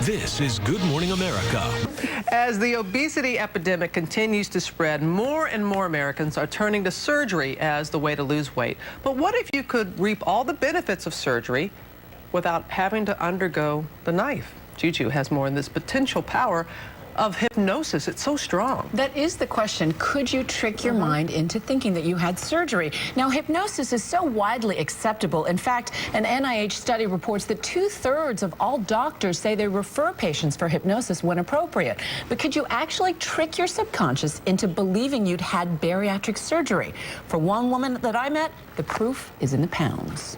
This is Good Morning America. As the obesity epidemic continues to spread, more and more Americans are turning to surgery as the way to lose weight. But what if you could reap all the benefits of surgery without having to undergo the knife? Juju has more on this potential power of hypnosis. It's so strong. That is the question. Could you trick your mind into thinking that you had surgery? Now, hypnosis is so widely acceptable. In fact, an NIH study reports that 2/3 of all doctors say they refer patients for hypnosis when appropriate. But could you actually trick your subconscious into believing you'd had bariatric surgery? For one woman that I met, the proof is in the pounds.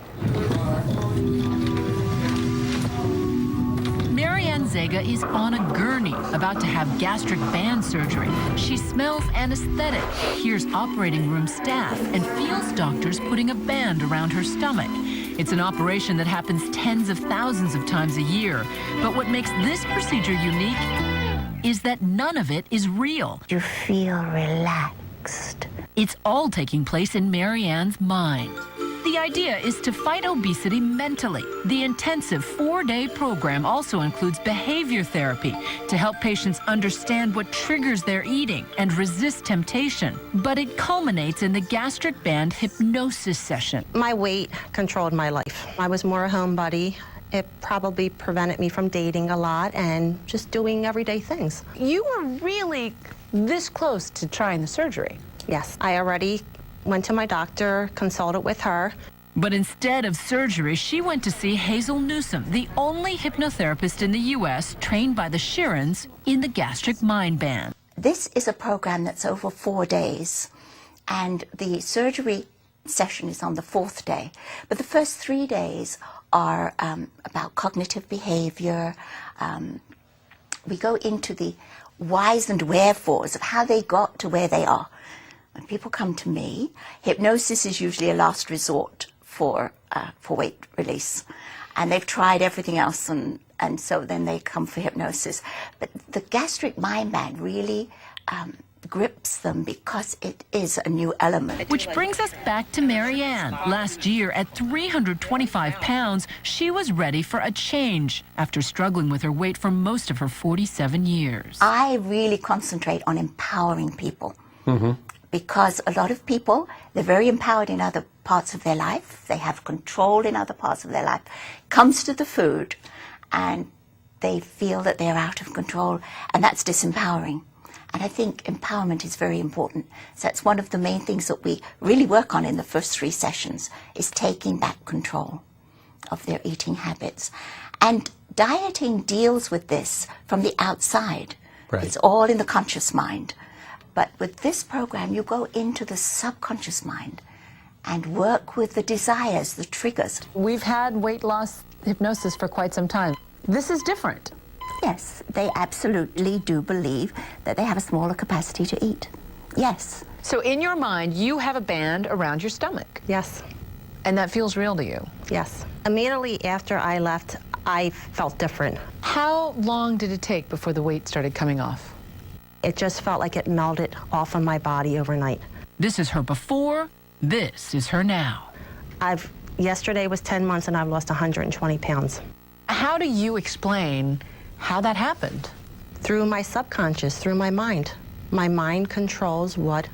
Zega is on a gurney, about to have gastric band surgery. She smells anesthetic, hears operating room staff, and feels doctors putting a band around her stomach. It's an operation that happens tens of thousands of times a year. But what makes this procedure unique is that none of it is real. You feel relaxed. It's all taking place in Marianne's mind. The idea is to fight obesity mentally. The intensive 4-day program also includes behavior therapy to help patients understand what triggers their eating and resist temptation. But it culminates in the gastric band hypnosis session. My weight controlled my life. I was more a homebody. It probably prevented me from dating a lot and just doing everyday things. You were really this close to trying the surgery. Yes, I already went to my doctor, consulted with her. But instead of surgery, she went to see Hazel Newsom, the only hypnotherapist in the U.S. trained by the Shirans in the gastric mind band. This is a program that's over 4 days, and the surgery session is on the 4th day. But the first 3 days are about cognitive behavior. We go into the whys and wherefores of how they got to where they are. When people come to me, hypnosis is usually a last resort for weight release. And they've tried everything else, and so then they come for hypnosis. But the gastric mind band really grips them because it is a new element. Which brings us back to Marianne. Last year, at 325 pounds, she was ready for a change after struggling with her weight for most of her 47 years. I really concentrate on empowering people. Because a lot of people, they're very empowered in other parts of their life. They have control in other parts of their life. Comes to the food, and they feel that they're out of control, and that's disempowering. And I think empowerment is very important. So that's one of the main things that we really work on in the first 3 sessions, is taking back control of their eating habits. And dieting deals with this from the outside. Right. It's all in the conscious mind. But with this program, you go into the subconscious mind and work with the desires, the triggers. We've had weight loss hypnosis for quite some time. This is different. Yes, they absolutely do believe that they have a smaller capacity to eat. Yes. So in your mind, you have a band around your stomach. Yes. And that feels real to you? Yes. Immediately after I left, I felt different. How long did it take before the weight started coming off? It just felt like it melted off of my body overnight. This is her before, this is her now. Yesterday was 10 months and I've lost 120 pounds. How do you explain how that happened? Through my subconscious, through my mind. My mind controls what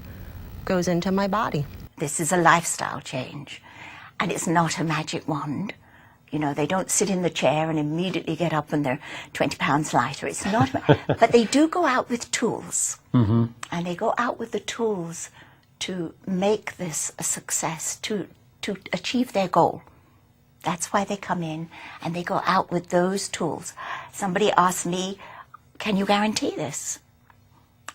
goes into my body. This is a lifestyle change, and it's not a magic wand. You know, they don't sit in the chair and immediately get up and they're 20 pounds lighter. It's not, but they do go out with tools. And they go out with the tools to make this a success, to achieve their goal. That's why they come in and they go out with those tools. Somebody asked me, can you guarantee this?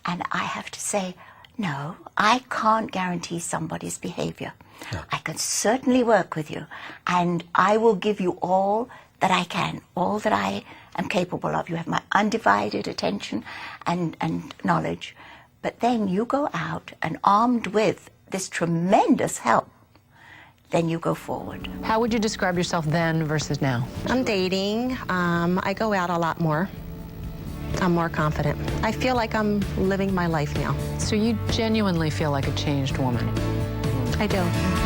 And I have to say, no, I can't guarantee somebody's behavior. No. I can certainly work with you, and I will give you all that I can, all that I am capable of. You have my undivided attention and knowledge. But then you go out and armed with this tremendous help, then you go forward. How would you describe yourself then versus now? I'm dating. I go out a lot more. I'm more confident. I feel like I'm living my life now. So you genuinely feel like a changed woman? I do.